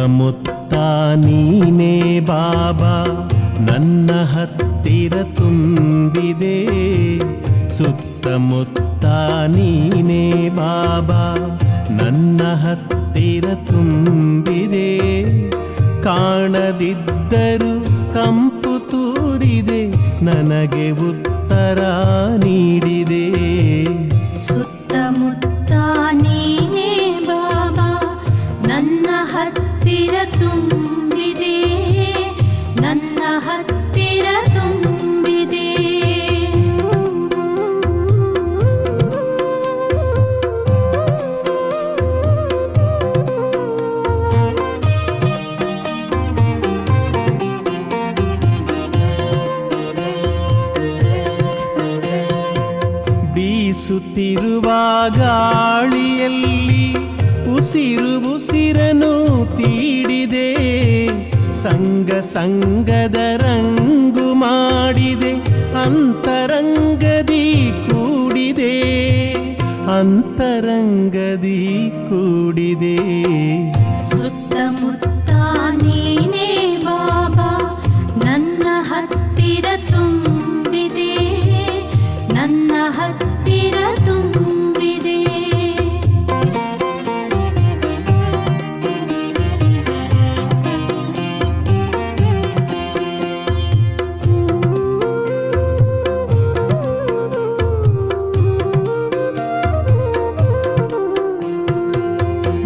ಸುತ್ತಮುತ್ತ ನೀನೇ ಬಾಬಾ ನನ್ನ ಹತ್ತಿರ ತುಂಬಿದೆ. ಸುತ್ತಮುತ್ತ ನೀನೇ ಬಾಬಾ ನನ್ನ ಹತ್ತಿರ ತುಂಬಿದೆ. ಕಾಣದಿದ್ದರೂ ಕಂಪು ತೂರಿದೆ, ನನಗೆ ಉತ್ತರ ನೀಡಿದೆ. ಸುತ್ತಮುತ್ತ ನೀನೇ ಬಾಬಾ ನನ್ನ ಹತ್ತಿರ ತುಂಬಿದೆ, ನನ್ನ ಹತ್ತಿರ ತುಂಬಿದೆ. ಬೀಸುತ್ತಿರುವ ಗಾಳಿಯಲ್ಲಿ ಉಸಿರನು ತೀಡಿದೆ. ಸಂಗ ಸಂಗದ ರಂಗು ಮಾಡಿದೆ, ಅಂತರಂಗದಿ ಕೂಡಿದೆ, ಅಂತರಂಗದಿ ಕೂಡಿದೆ. ಸುತ್ತಮುತ್ತ ನೀನೇ ಬಾಬಾ ನನ್ನ ಹತ್ತಿರ ತುಂಬಿದೆ, ನನ್ನ ಹತ್ತಿರ ತುಂಬಿದೆ.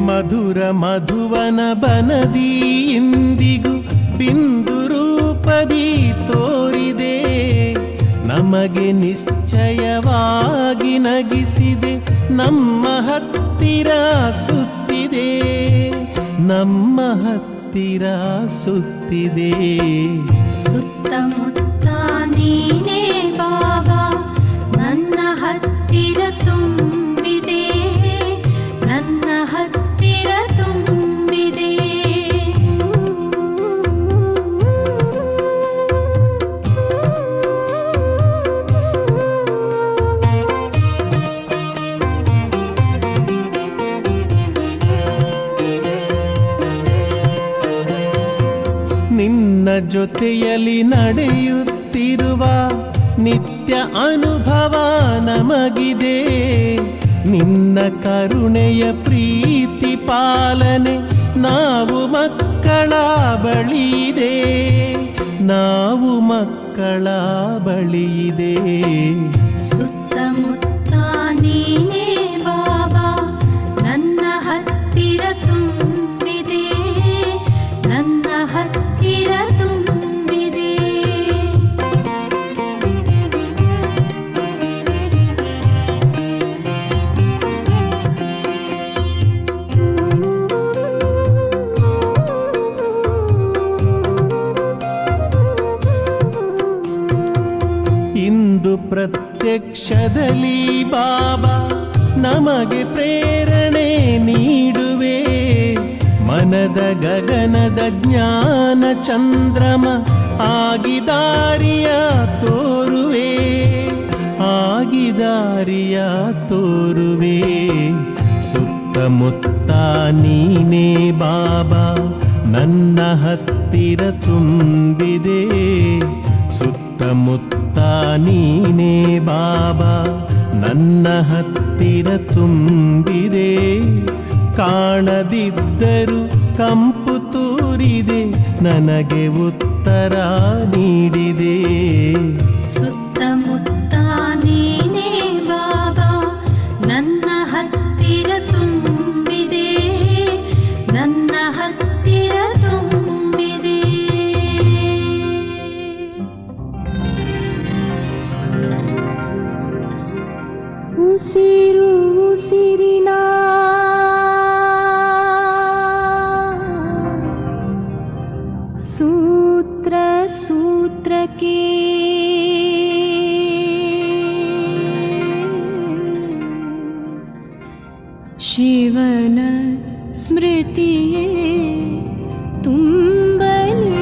ಮಧುರ ಮಧುವನ ಬನದಿ ಇಂದಿಗೂ ಬಿಂದು ರೂಪದಿ ತೋರಿದೆ. ನಮಗೆ ನಿಶ್ಚಯವಾಗಿ ನಗಿಸಿದೆ, ನಮ್ಮ ಹತ್ತಿರ ಸುತ್ತಿದೆ, ನಮ್ಮ ಹತ್ತಿರ ಸುತ್ತಿದೆ. ಸುತ್ತಮುತ್ತ ನೀನೇ ಬಾಬಾ ನನ್ನ ಹತ್ತಿರ ತುಂಬಿದೆ, ನನ್ನ ಹತ್ತಿರ ತುಂಬಿದೆ. ನಿನ್ನ ಜೊತೆಯಲ್ಲಿ ನಡೆಯುತ್ತಿರುವ ನಿತ್ಯ ಅನುಭವ ನಮಗಿದೆ. ನಿನ್ನ ಕರುಣೆಯ ಪ್ರೀತಿ ಪಾಲನೆ ನಾವು ಮಕ್ಕಳ ಬಳಿಯಿದೆ, ನಾವು ಮಕ್ಕಳ ಬಳಿಯಿದೆ. ಸುತ್ತಮುತ್ತ ನೀನೇ ಬಾಬಾ ನನ್ನ ಹತ್ತಿರ ತುಂಬಿದೆ, ನನ್ನ ಹತ್ತಿರ ತುಂಬಿದೆ. ಇಂದು ಪ್ರತ್ಯಕ್ಷದಲ್ಲಿ ಬಾಬಾ ನಮಗೆ ಪ್ರೇರಣೆ ನೀಡುವೆ. ಮನದ ಗಗನದ ಜ್ಞಾನ ಚಂದ್ರಮ ಆಗಿದಾರಿಯ ತೋರುವೆ, ಆಗಿದಾರಿಯ ತೋರುವೆ. ಸುತ್ತಮುತ್ತ ನೀನೇ ಬಾಬಾ ನನ್ನ ಹತ್ತಿರ ತುಂಬಿದೆ. ಸುತ್ತಮುತ್ತ ನೀನೇ ಬಾಬಾ ನನ್ನ ಹತ್ತಿರ ತುಂಬಿದೆ. ಕಾಣದಿದ್ದರೂ ಕಂಪು ತೂರಿದೆ, ನನಗೆ ಉತ್ತರ ನೀಡಿದೆ. ಸುತ್ತಮುತ್ತ ನೀನೇ ಬಾಬಾ ನನ್ನ ಹತ್ತಿರ ತುಂಬಿದೆ, ನನ್ನ ಹತ್ತಿರ ತುಂಬಿದೆ. ಉಸಿರು ಉಸಿರಿನ ಸೂತ್ರ ಸೂತ್ರಕ್ಕೆ ಶಿವನ ಸ್ಮೃತಿಯೇ ತುಂಬಲಿ.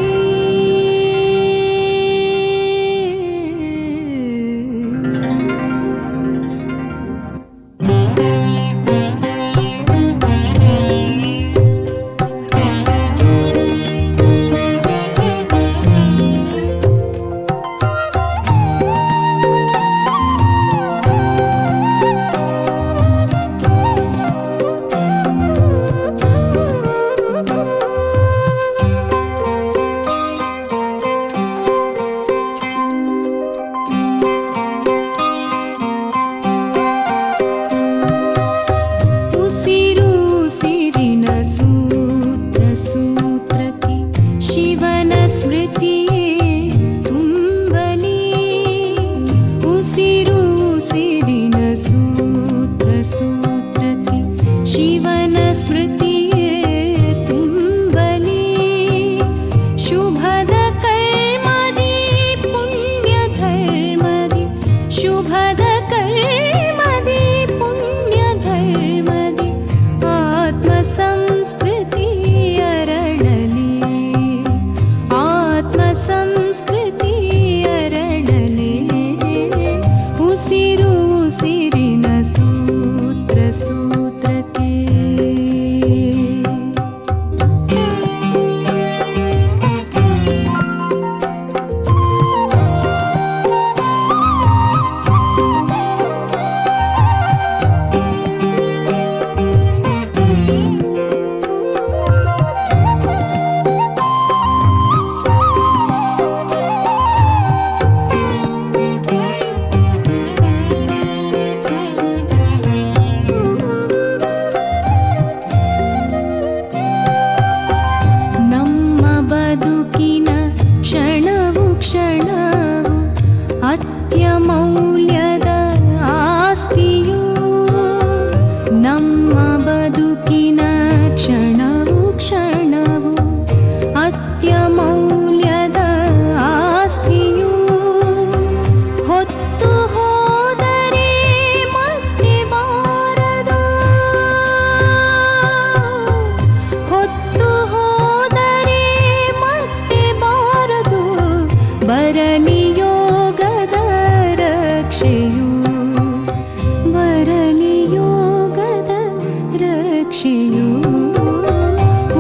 ರಕ್ಷೆಯು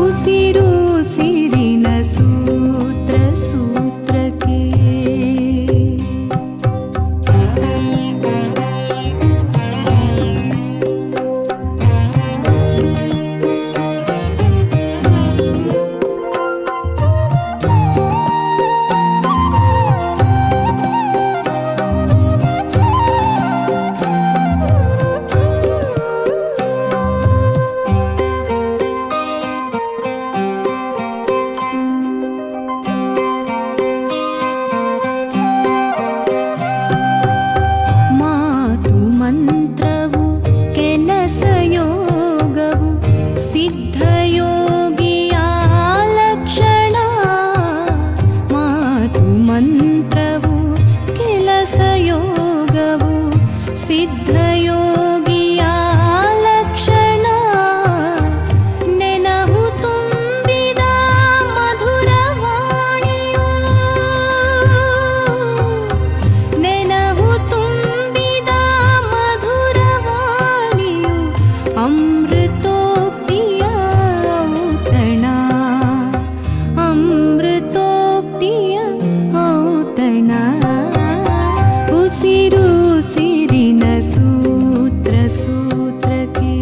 ಉಸಿರು ಉಸಿರಿನ ಸೂತ್ರ ಸೂತ್ರಕ್ಕೆ ಸಿದ್ಧಯೋಗಿಯ ಲಕ್ಷಣ ನೆನಹು ತುಂಬಿದ ಮಧುರವಾಣಿಯು ನೆನಹು ತುಂಬಿದ ಮಧುರವಾಣಿಯು ಅಮೃತೋಕ್ತಿಯ ಔತಣ ಅಮೃತೋಕ್ತಿಯ ಔತಣ ಉಸಿರು ಉಸಿರಿನ ಸೂತ್ರ ಸೂತ್ರಕ್ಕೆ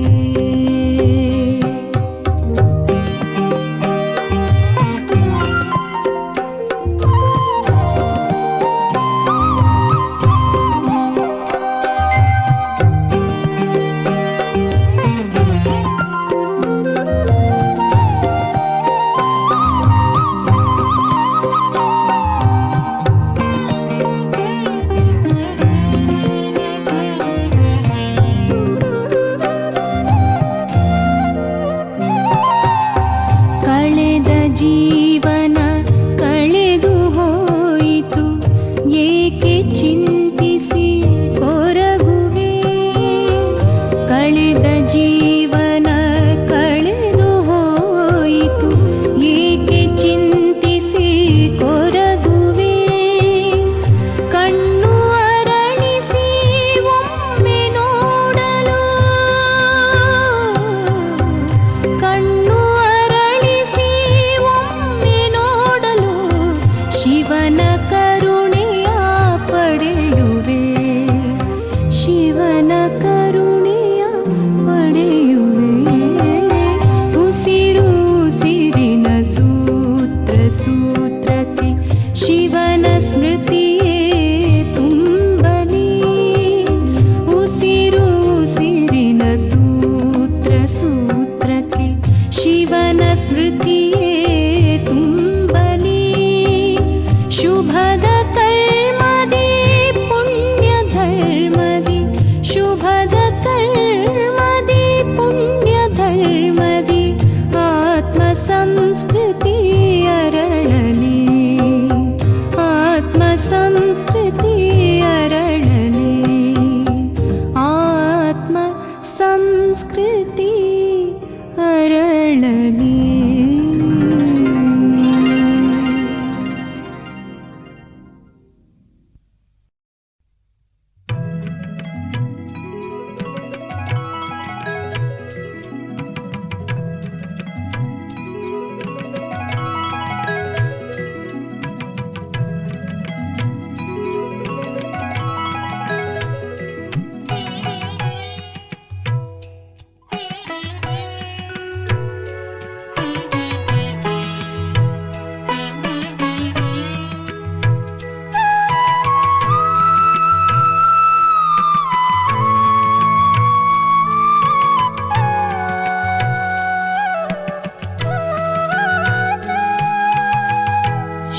ಜೀವನ ಕಳೆದು ಹೋಯಿತು ಏಕೆ ಚಿಂತಿಸಿ ಕೊರಗುವೆ ಕಳೆದ ಜೀವನ ಕಳೆದು ಹೋಯಿತು ಏಕೆ ಚಿಂತಿಸಿ ಕೊರಗುವೆ ಕಣ್ಣು ಅರಳಿಸಿ ಒಮ್ಮೆ ನೋಡಲು ಕಣ್ಣು ಶಿವನ ಕರುಣೆಯ ಪಡೆಯುವೆ ಶಿವನ ಕರುಣೆಯ ಪಡೆಯುವೆ ಉಸಿರು ಉಸಿರಿನ ಸೂತ್ರ ಸೂತ್ರಕ್ಕೆ ಶಿವನ ಸ್ಮೃತಿಯೇ ತುಂಬಲಿ ಉಸಿರು ಉಸಿರಿನ ಸೂತ್ರ ಸೂತ್ರಕ್ಕೆ ಶಿವನ ಸ್ಮೃತಿಯೇ ತುಂಬಲಿ ಶುಭದ ಕರ್ಮದಿ ಪುಣ್ಯ ಧರ್ಮದಿ ಶುಭದ ಕರ್ಮದಿ ಪುಣ್ಯ ಧರ್ಮದಿ ಆತ್ಮ ಸಂಸ್ಕೃತಿ ಅರಳಲಿ ಆತ್ಮ ಸಂಸ್ಕೃತಿ ಅರಳಲಿ ಆತ್ಮ ಸಂಸ್ಕೃತಿ ಅರಳಲಿ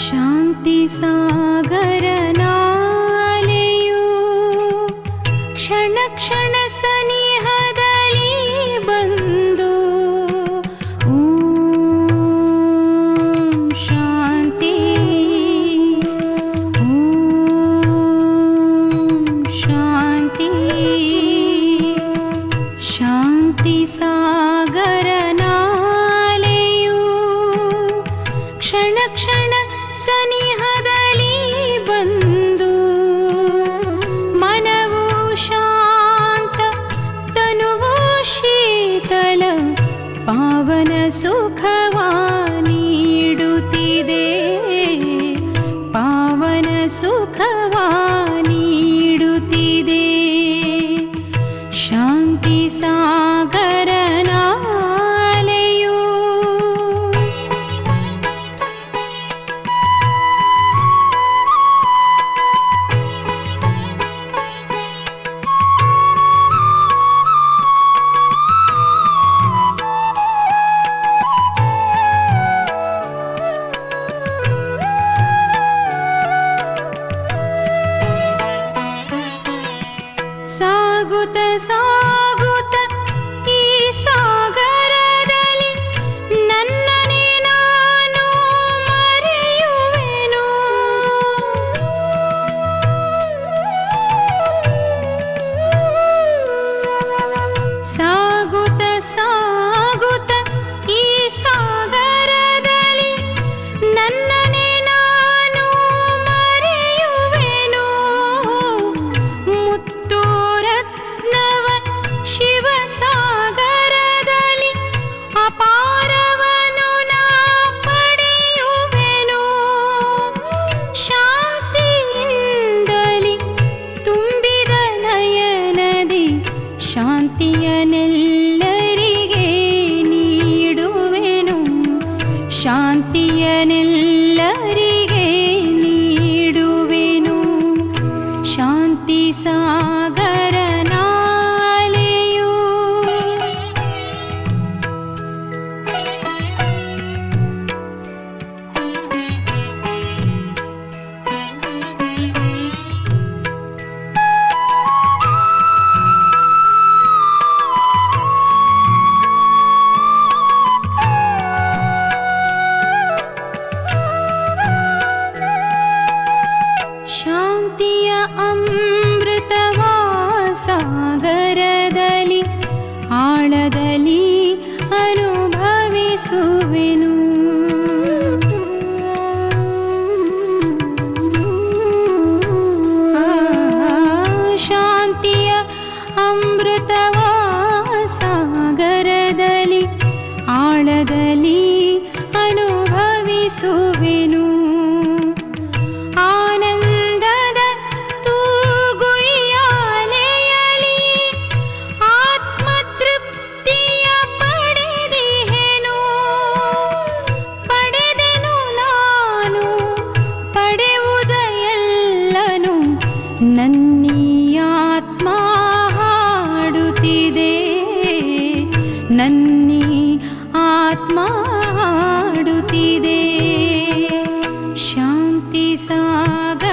ಶಾಂತಿ ಸಾಗರನಾಲೆಯು ಕ್ಷಣ ಕ್ಷಣ ಸನಿಹದಲ್ಲಿ ಬಂದು ಓಂ ಶಾಂತಿ ಓಂ ಶಾಂತಿ ಶಾಂತಿ ಸಾಗರನಾಲೆಯು ಕ್ಷಣ ಕ್ಷಣ ಸನಿಹದಲ್ಲಿ ಬಂದು ಮನವು ಶಾಂತ ತನುವು ಶೀತಲ ಪಾವನ ಸುಖವ ನೀಡುತ್ತಿದೆ, ಪಾವನ ಸುಖವ ನೀಡುತ್ತಿದೆ. ಶಾಂತಿ ಸಾಗರನಾಲೆಯು ಸಾಗುತ್ತ ಸಾಗುತ್ತ ಈ ಸಾಗರದಲ್ಲಿ ನನ್ನನ್ನೇ ನಾನು ಮರೆಯುವೆನು. ಸಾಗುತ್ತ ಸಾಗುತ್ತ ಈ ಸಾಗರದಲ್ಲಿ ನನ್ನನ್ನೇ ನಾನು ಮರೆಯುವೆನು. ಮುತ್ತು ರತ್ನವ ಶಿವಸಾಗರದಲ್ಲಿ ಅಪಾರವನು ನಾ ಪಡೆಯುವೆನು. ಶಾಂತಿಯಿಂದಲಿ ತುಂಬಿದ ನಯನದಿ ಶಾಂತಿಯನೆಲ್ಲರಿಗೆ ನೀಡುವೆನು, ಶಾಂತಿಯನೆಲ್ಲರಿಗೆ ನೀಡುವೆನು. ಶಾಂತಿ ಸಾಗರನಾಲೆಯು ಶಾಂತಿಯ ಅಮೃತವ ಸಾಗರದಲ್ಲಿ ಆಳದಲ್ಲಿ ಅನುಭವಿಸುವೆನು. ಶಾಂತಿಯ ಅಮೃತವ ಸಾಗರದಲ್ಲಿ ಆಳದಲ್ಲಿ ಅನುಭವಿಸುವೆನು. ಆನಂದದ ತೂಗುಯ್ಯಾಲೆಯಲ್ಲಿ ಆತ್ಮತೃಪ್ತಿಯ ಪಡೆದಿಹೆನು. ಪಡೆದೆನು ನಾನು ಪಡೆಯುವುದೆಲ್ಲನು ನನ್ನೀ ಆತ್ಮ ಹಾಡುತ್ತಿದೆ, ನನ್ನೀ ಆತ್ಮ ಹಾಡುತ್ತಿದೆ. ಶಾಂತಿ ಸಾಗರನಾಲೆಯು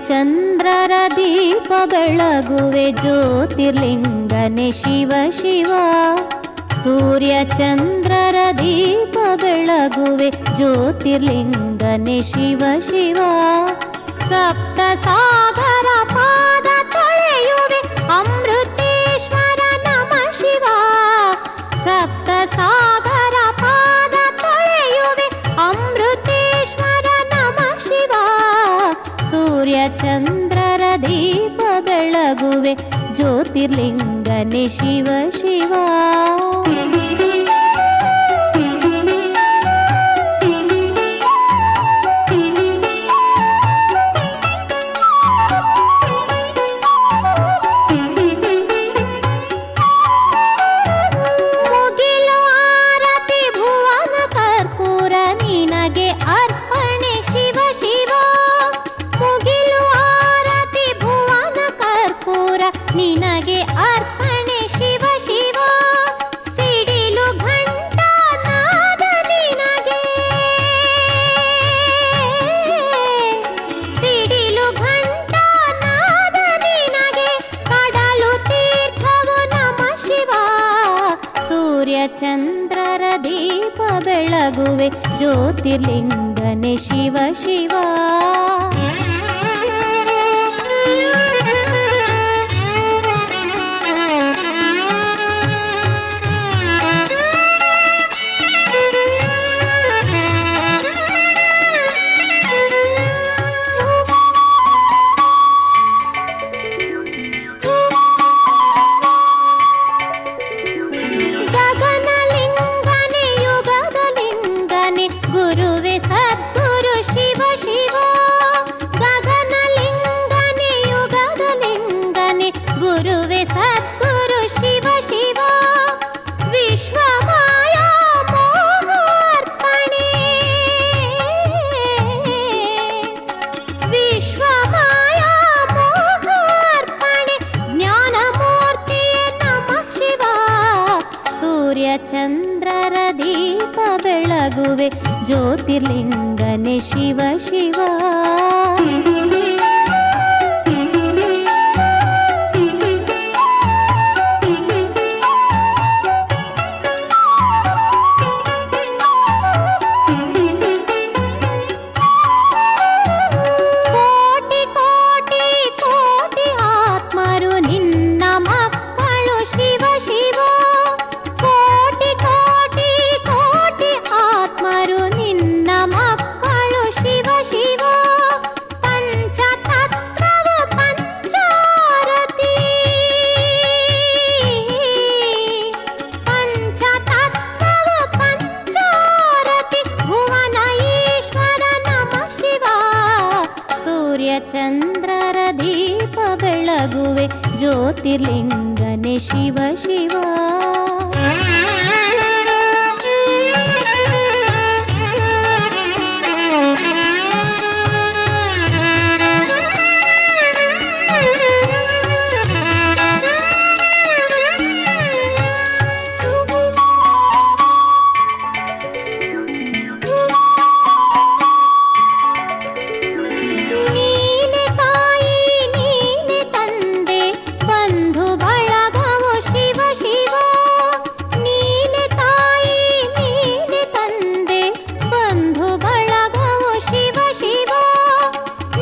ಚಂದ್ರರ ದೀಪ ಬೆಳಗುವೆ ಜ್ಯೋತಿರ್ಲಿಂಗನೆ ಶಿವ ಶಿವ. ಸೂರ್ಯ ಚಂದ್ರರ ದೀಪ ಬೆಳಗುವೆ ಜ್ಯೋತಿರ್ಲಿಂಗನೆ ಶಿವ ಶಿವ. ಸಪ್ತ ಸಾಗರ ಪಾದ ತೊಳೆಯುವೆ ಅಮೃತೇಶ್ವರ ನಮ ಶಿವ. ಸಪ್ತ ಸಾಗರ ಪಾದ ತೊಳೆಯುವೆ ಅಮೃತೇಶ್ವರ ನಮ ಶಿವ. ಸೂರ್ಯ ಚಂದ್ರರ ದೀಪ ಬೆಳಗುವೆ ಜ್ಯೋತಿರ್ಲಿಂಗನೆ ಶಿವ ಶಿವ. ನಿನಗೆ ಅರ್ಪಣೆ ಶಿವ ಶಿವ. ಸಿಡಿಲು ಘಂಟಾ ನಾದ ನಿನಗೆ, ಸಿಡಿಲು ಘಂಟಾ ನಾದ ನಿನಗೆ. ಕಡಲು ತೀರ್ಥವು ನಮ ಶಿವ. ಸೂರ್ಯ ಚಂದ್ರರ ದೀಪ ಬೆಳಗುವೆ ಜ್ಯೋತಿರ್ಲಿಂಗನೆ ಶಿವ ಶಿವ. ಗುರುವೆ ಸದ್ಗುರು ಶಿವ ಶಿವ. ಗಗನಲಿಂಗನೆ ಯುಗದ ಲಿಂಗನೆ ಗುರುವೆ ಸದ್ಗುರು ಶಿವ ಶಿವ. ವಿಶ್ವಮಾಯಾ ಮೋಹಾರ್ಪಣೆ, ವಿಶ್ವಮಾಯಾ ಮೋಹಾರ್ಪಣೆ. ಜ್ಞಾನಮೂರ್ತಿಯೇ ನಮ ಶಿವ. ಸೂರ್ಯ ಚಂದ್ರರ ದೀಪ ಬೆಳಗುವೆ ಜ್ಯೋತಿರ್ಲಿಂಗನೆ ಶಿವ ಶಿವ. ಕೋಟಿ ಕೋಟಿ ಕೋಟಿ ಆತ್ಮರು ನಿನ್ನ ಮಕ್ಕಳು ಶಿವ ಶಿವ. ಕೋಟಿ ಕೋಟಿ ಕೋಟಿ ಆತ್ಮರು ನಿನ್ನ ಮಕ್ಕಳು ಶಿವ ಶಿವ. ಪಂಚತತ್ವವು ಪಂಚಾರತಿ, ಪಂಚತತ್ವವು ಪಂಚಾರತಿ. ಭುವನ ಈಶ್ವರ ನಮ ಶಿವ. ಸೂರ್ಯ ಚಂದ್ರರ ದೀಪ ಬೆಳಗುವೆ ಜ್ಯೋತಿರ್ಲಿಂಗನೆ ಶಿವ ಶಿವ. ನೀನೆ ತಾಯಿ ನೀನೆ ತಂದೆ ಬಂಧು ಬಳಗವು ಶಿವ ಶಿವ. ನೀನೆ ತಾಯಿ ನೀನೆ ತಂದೆ ಬಂಧು ಬಳಗವು ಶಿವ ಶಿವ.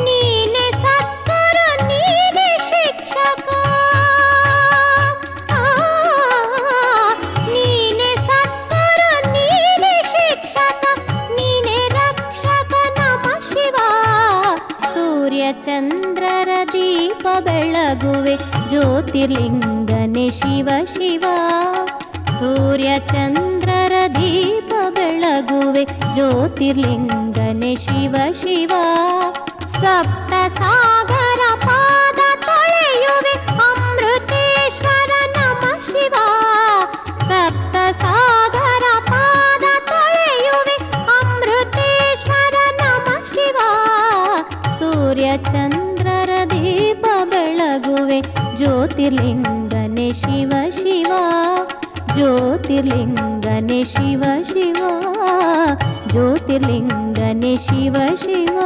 ನೀನೆ ಸದ್ಗುರು ನೀನೆ ಶಿಕ್ಷಕ, ನೀನೆ ಸದ್ಗುರು ನೀನೆ ಶಿಕ್ಷಕ. ನೀನೆ ರಕ್ಷಕ ನಮ ಶಿವ. ಸೂರ್ಯ ಚಂದ್ರರ ದೀಪ ಬೆಳಗುವೆ ಜ್ಯೋತಿರ್ಲಿಂಗನೆ ಶಿವ ಶಿವ. ಸೂರ್ಯ ಚಂದ್ರರ ದೀಪ ಬೆಳಗುವೆ ಜ್ಯೋತಿರ್ಲಿಂಗನೆ ಶಿವ ಶಿವ. ಸಪ್ತ ಸಾಗರ ಪಾದ ತೊಳೆಯುವೆ ಅಮೃತೇಶ್ವರ ನಮ ಶಿವ. ಸಪ್ತ ಸಾಗರ ಪಾದ ತೊಳೆಯುವೆ ಅಮೃತೇಶ್ವರ ನಮ ಶಿವ. ಸೂರ್ಯ ಚಂದ್ರರ ದೀಪ ಬೆಳಗುವೆ ಜ್ಯೋತಿರ್ಲಿಂಗನೆ ಶಿವ ಶಿವ. ಜ್ಯೋತಿರ್ಲಿಂಗನೆ ಶಿವ ಶಿವ. ಜ್ಯೋತಿರ್ಲಿಂಗನೆ ಶಿವ ಶಿವ.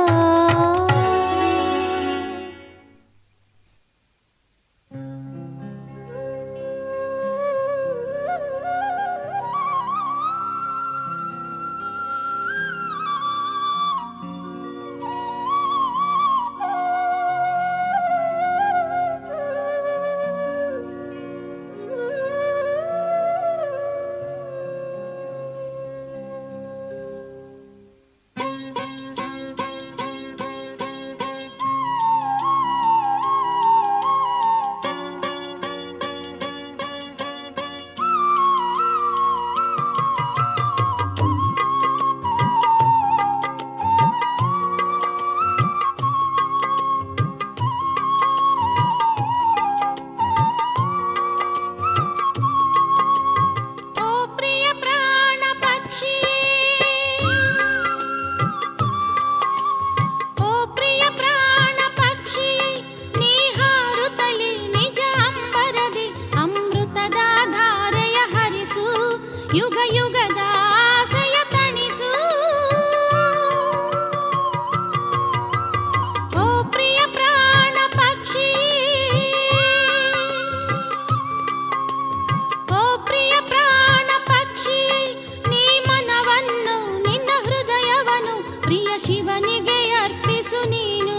ಪ್ರಿಯ ಶಿವನಿಗೆ ಅರ್ಪಿಸು ನೀನು,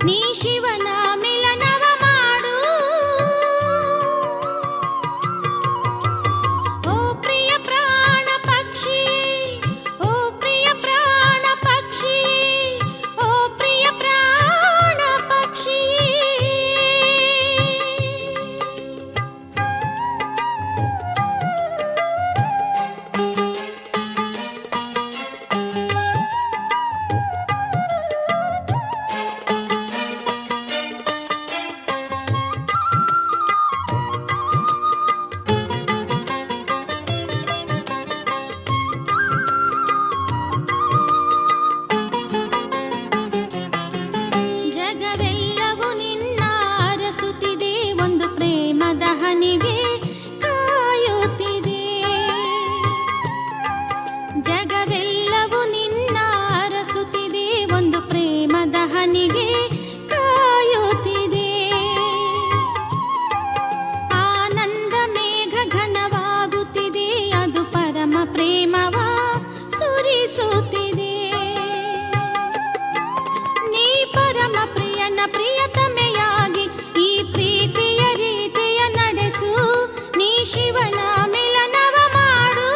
ನೀ ಶಿವನ ಮಿಲನವ ಮಾಡು. ಓ ಪ್ರಿಯ ಪ್ರಾಣ ಪಕ್ಷಿ, ಓ ಪ್ರಿಯ ಪ್ರಾಣ ಪಕ್ಷಿ, ಓ ಪ್ರಿಯ ಪ್ರಾಣ ಪಕ್ಷಿ. ಜಗವೆಲ್ಲವೂ ನಿನ್ನ ಅರಸುತ್ತಿದೆ, ಒಂದು ಪ್ರೇಮದ ಹನಿಗೆ ಕಾಯುತ್ತಿದೆ. ಜಗವೆಲ್ಲವೂ ನಿನ್ನ ಅರಸುತ್ತಿದೆ, ಒಂದು ಪ್ರೇಮದ ಹನಿಗೆ ಕಾಯುತ್ತಿದೆ. ಆನಂದ ಮೇಘ ಘನವಾಗುತ್ತಿದೆ, ಅದು ಪರಮ ಪ್ರೇಮವ ಸುರಿಸುತ್ತಿದೆ. ನೀ ಪರಮ ಪ್ರಿಯನ ಪ್ರಿಯತಮೆಯಾಗಿ ಈ ಪ್ರೀತಿಯ ರೀತಿಯ ನಡೆಸು, ನೀ ಶಿವನ ಮಿಲನವ ಮಾಡು.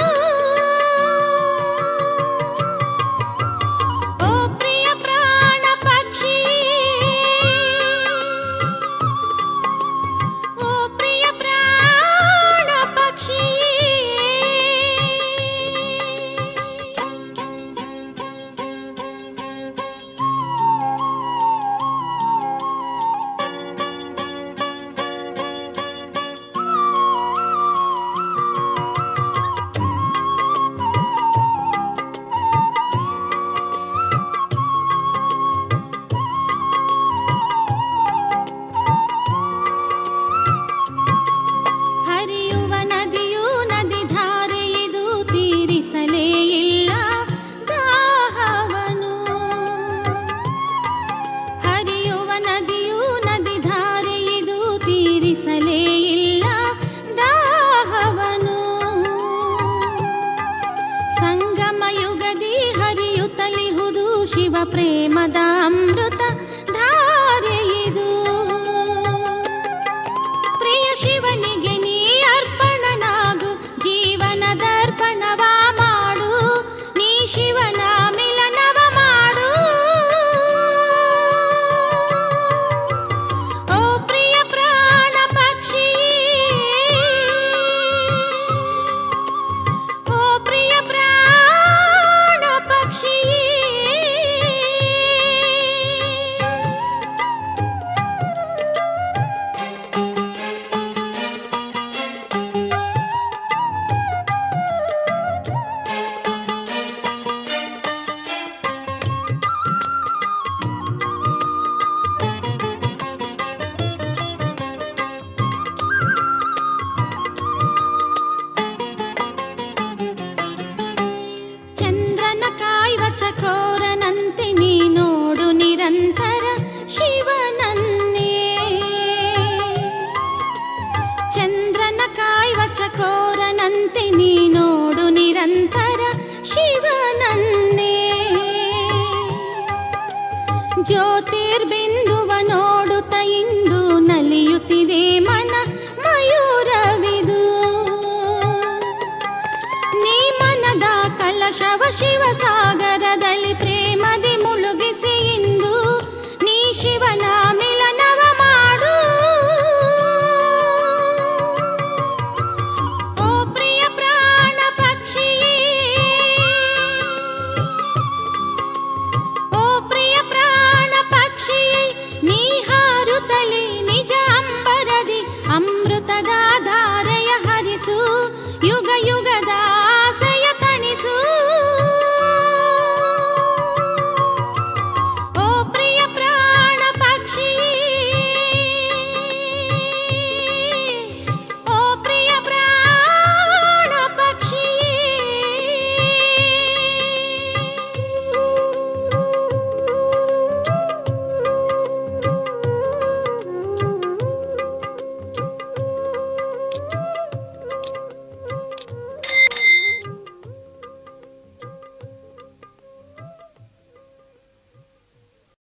ಓ ಪ್ರಿಯ ಪ್ರಾಣ ಪಕ್ಷಿ, ಓ ಪ್ರಿಯ ಪ್ರಾಣ ಪಕ್ಷಿ. ಹರಿಯುವ ನದಿಯು ನದಿ ಧಾರೆಯಿದು, ತೀರಿಸಲೇ ಇಲ್ಲ ದಾಹವನು. ಹರಿಯುವ ನದಿಯು ನದಿ ಧಾರೆಯಿದು, ತೀರಿಸಲೇ ಇಲ್ಲ ದಾಹವನು. ಸಂಗಮ ಯುಗದಿ ಹರಿಯುತ್ತಲಿಹುದು ಶಿವ ಪ್ರೇಮದ ಅಮೃತ ಧಾರೆಯಿದು. ಪ್ರಿಯ ಶಿವನಿಗೆ ನೀ ಅರ್ಪಣನಾಗು, ಜೀವನದರ್ಪಣವ ಮಾಡು, ನೀ ಶಿವನ ಮಿಲನವ ಮಾಡು. ಓ ಪ್ರಿಯ ಪ್ರಾಣ ಪಕ್ಷಿ, ಓ ಪ್ರಿಯ ಪ್ರಾಣ ಪಕ್ಷಿ. ಚಂದ್ರನ ಕಾಯುವ ಚಕೋರನಂತೆ ನೀ ನೋಡು ನಿರಂತರ ಶಿವನನ್ನೇ. ಚಂದ್ರನ ಕಾಯುವ ಚಕೋರನಂತೆ ನೀ ನೋಡು ನಿರಂತರ ಶಿವನನ್ನೇ. ಜ್ಯೋತಿರ್ಬಿಂದುವ ನೋಡುತ್ತ ಇಂದು ನಲಿಯುತ್ತಿದೆ ಮನ ಮಯೂರವಿದು. ನೀ ಮನದ ಕಲಶವ ಶಿವ ಸಾಗರದಲ್ಲಿ